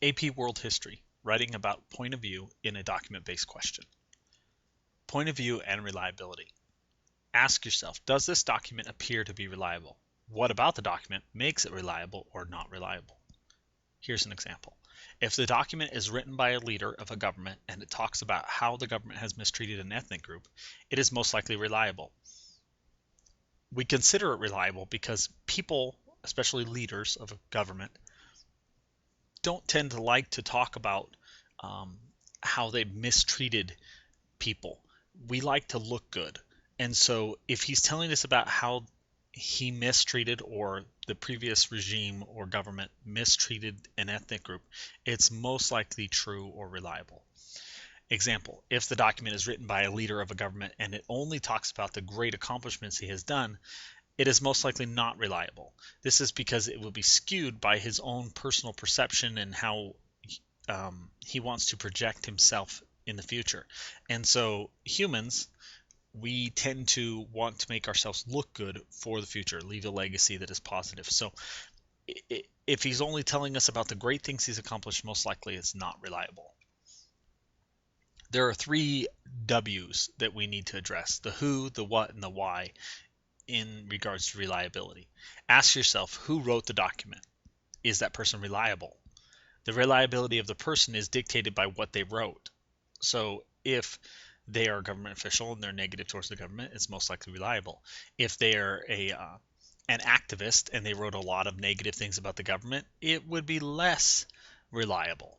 AP World History, writing about point of view in a document-based question. Point of view and reliability. Ask yourself, does this document appear to be reliable? What about the document makes it reliable or not reliable? Here's an example. If the document is written by a leader of a government and it talks about how the government has mistreated an ethnic group, it is most likely reliable. We consider it reliable because people, especially leaders of a government, don't tend to like to talk about how they mistreated people. We like to look good. And so if he's telling us about how he mistreated or the previous regime or government mistreated an ethnic group, it's most likely true or reliable. Example, if the document is written by a leader of a government and it only talks about the great accomplishments he has done, it is most likely not reliable. This is because it will be skewed by his own personal perception and how he wants to project himself in the future. And so humans, we tend to want to make ourselves look good for the future, leave a legacy that is positive. So if he's only telling us about the great things he's accomplished, most likely it's not reliable. There are 3 W's that we need to address: the who, the what, and the why in regards to reliability. Ask yourself, who wrote the document? Is that person reliable? The reliability of the person is dictated by what they wrote. So if they are a government official and they're negative towards the government, it's most likely reliable. If they are an activist and they wrote a lot of negative things about the government, it would be less reliable.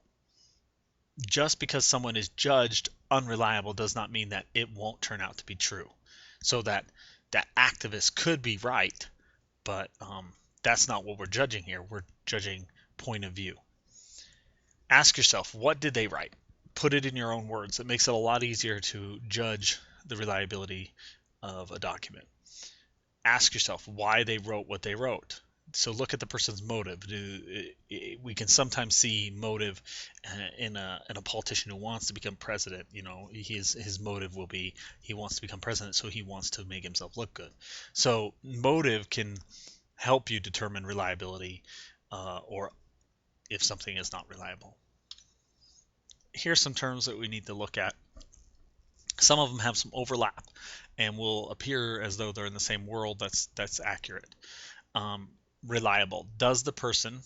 Just because someone is judged unreliable does not mean that it won't turn out to be true. So that activist could be right, but that's not what we're judging here. We're judging point of view. Ask yourself, what did they write? Put it in your own words. It makes it a lot easier to judge the reliability of a document. Ask yourself why they wrote what they wrote. So look at the person's motive. We can sometimes see motive in a politician who wants to become president. You know, his motive will be he wants to become president, so he wants to make himself look good. So motive can help you determine reliability or if something is not reliable. Here's some terms that we need to look at. Some of them have some overlap and will appear as though they're in the same world. That's accurate. Reliable. Does the person,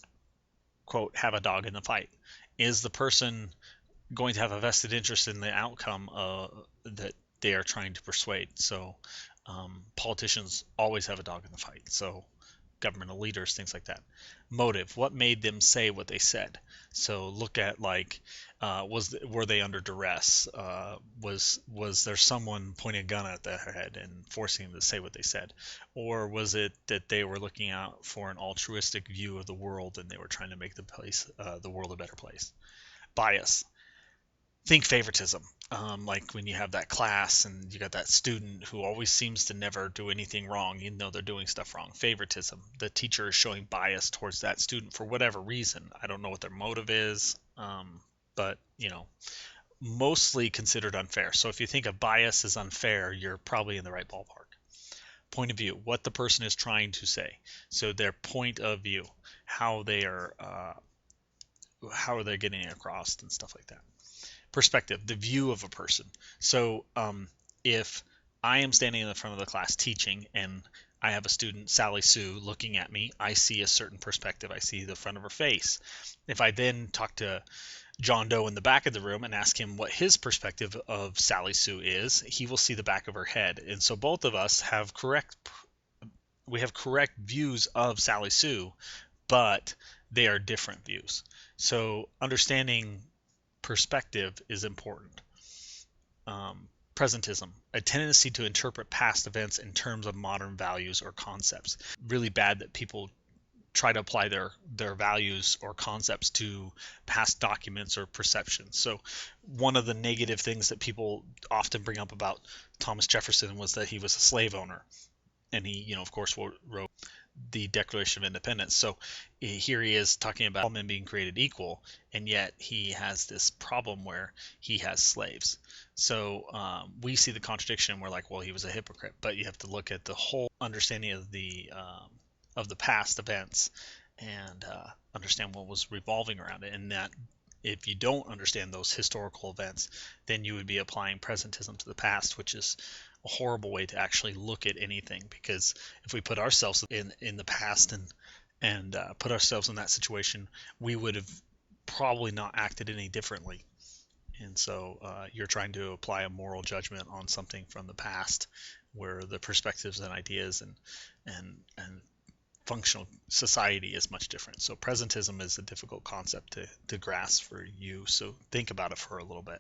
quote, have a dog in the fight? Is the person going to have a vested interest in the outcome that they are trying to persuade? So politicians always have a dog in the fight. So governmental leaders, things like that. Motive. What made them say what they said? So look at were they under duress? Was there someone pointing a gun at their head and forcing them to say what they said? Or was it that they were looking out for an altruistic view of the world and they were trying to make the world a better place? Bias. Think favoritism. Like when you have that class and you got that student who always seems to never do anything wrong, even though they're doing stuff wrong. Favoritism. The teacher is showing bias towards that student for whatever reason. I don't know what their motive is, but mostly considered unfair. So if you think of bias as unfair, you're probably in the right ballpark. Point of view. What the person is trying to say. So their point of view, how they getting it across and stuff like that. Perspective, the view of a person. So if I am standing in the front of the class teaching and I have a student, Sally Sue, looking at me, I see a certain perspective. I see the front of her face. If I then talk to John Doe in the back of the room and ask him what his perspective of Sally Sue is, he will see the back of her head. And so both of us have correct views of Sally Sue, but they are different views. So understanding perspective is important. Presentism, a tendency to interpret past events in terms of modern values or concepts. Really bad that people try to apply their values or concepts to past documents or perceptions. So one of the negative things that people often bring up about Thomas Jefferson was that he was a slave owner. And he, of course, wrote the Declaration of Independence. So here he is talking about all men being created equal, and yet he has this problem where he has slaves. So we see the contradiction. We're like, well, he was a hypocrite, but you have to look at the whole understanding of the past events and understand what was revolving around it. And that if you don't understand those historical events, then you would be applying presentism to the past, which is a horrible way to actually look at anything, because if we put ourselves in the past and put ourselves in that situation, we would have probably not acted any differently. And so you're trying to apply a moral judgment on something from the past, where the perspectives and ideas and functional society is much different. So presentism is a difficult concept to grasp for you. So think about it for a little bit.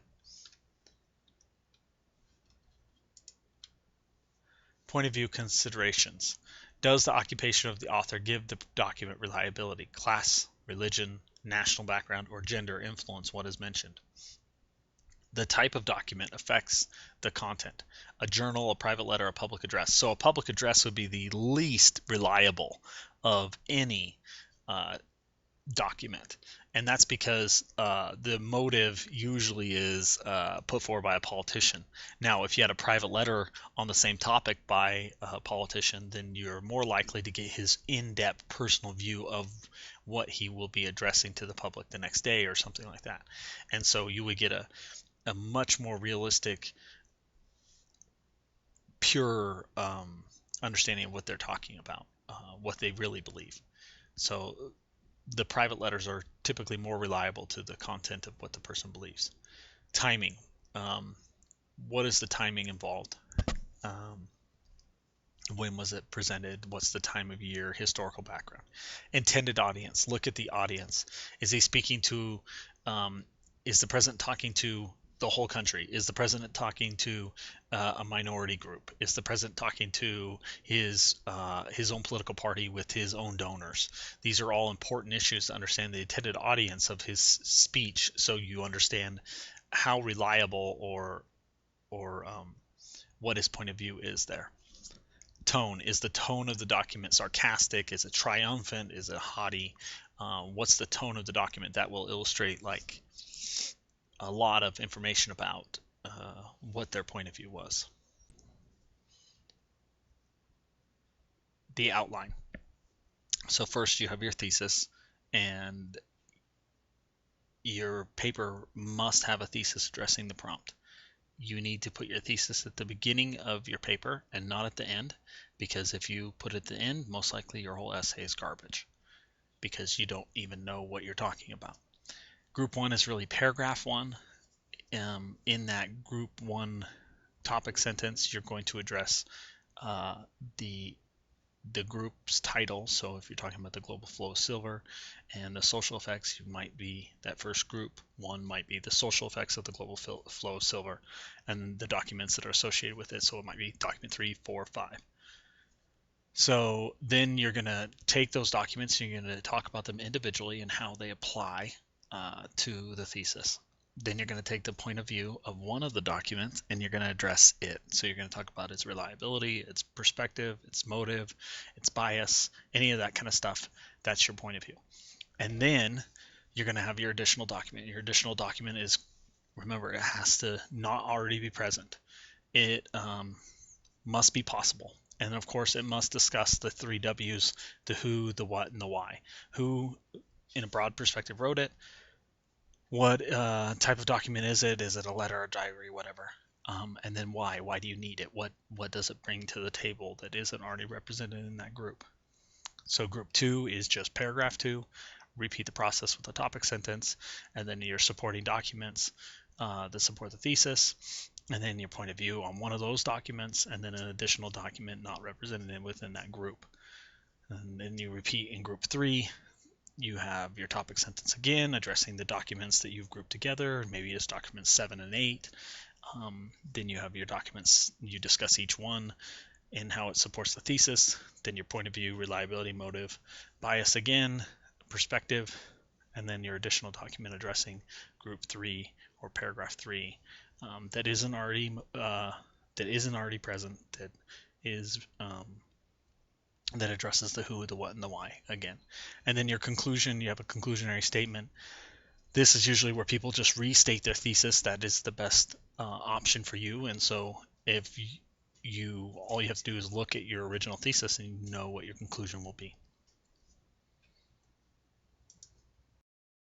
Point of view considerations. Does the occupation of the author give the document reliability? Class, religion, national background, or gender influence what is mentioned? The type of document affects the content. A journal, a private letter, a public address. So a public address would be the least reliable of any document. And that's because the motive usually is put forward by a politician. Now, if you had a private letter on the same topic by a politician, then you're more likely to get his in-depth personal view of what he will be addressing to the public the next day or something like that. And so you would get a much more realistic, pure understanding of what they're talking about, what they really believe. So the private letters are typically more reliable to the content of what the person believes. Timing. What is the timing involved? When was it presented? What's the time of year? Historical background. Intended audience. Look at the audience. Is he speaking to, is the president talking to the whole country? Is the president talking to a minority group? Is the president talking to his own political party with his own donors? These are all important issues to understand the intended audience of his speech, so you understand how reliable or what his point of view is there. Tone. Is the tone of the document sarcastic? Is it triumphant? Is it haughty? What's the tone of the document? That will illustrate like a lot of information about what their point of view was. The outline. So first you have your thesis, and your paper must have a thesis addressing the prompt. You need to put your thesis at the beginning of your paper and not at the end, because if you put it at the end, most likely your whole essay is garbage because you don't even know what you're talking about. Group 1 is really paragraph 1. In that group 1 topic sentence, you're going to address the group's title. So if you're talking about the global flow of silver and the social effects, you might be, that first group 1 might be the social effects of the global flow of silver and the documents that are associated with it. So it might be document 3, 4, 5. So then you're going to take those documents and you're going to talk about them individually and how they apply to the thesis. Then you're going to take the point of view of one of the documents and you're going to address it. So you're going to talk about its reliability, its perspective, its motive, its bias, any of that kind of stuff. That's your point of view. And then you're going to have your additional document. Your additional document is, remember, it has to not already be present. It must be possible. And of course, it must discuss the 3 W's, the who, the what, and the why. Who, in a broad perspective, wrote it. What type of document is it? Is it a letter, a diary, whatever? And then why? Why do you need it? What does it bring to the table that isn't already represented in that group? So group 2 is just paragraph 2. Repeat the process with a topic sentence, and then your supporting documents that support the thesis, and then your point of view on one of those documents, and then an additional document not represented within that group. And then you repeat in group 3. You have your topic sentence again, addressing the documents that you've grouped together. Maybe it's documents 7 and 8. Then you have your documents, you discuss each one and how it supports the thesis. Then your point of view, reliability, motive, bias again, perspective, and then your additional document addressing group 3 or paragraph 3 that isn't already present, that is that addresses the who, the what, and the why again. And then your conclusion, you have a conclusionary statement. This is usually where people just restate their thesis. That is the best option for you. And so if all you have to do is look at your original thesis and you know what your conclusion will be.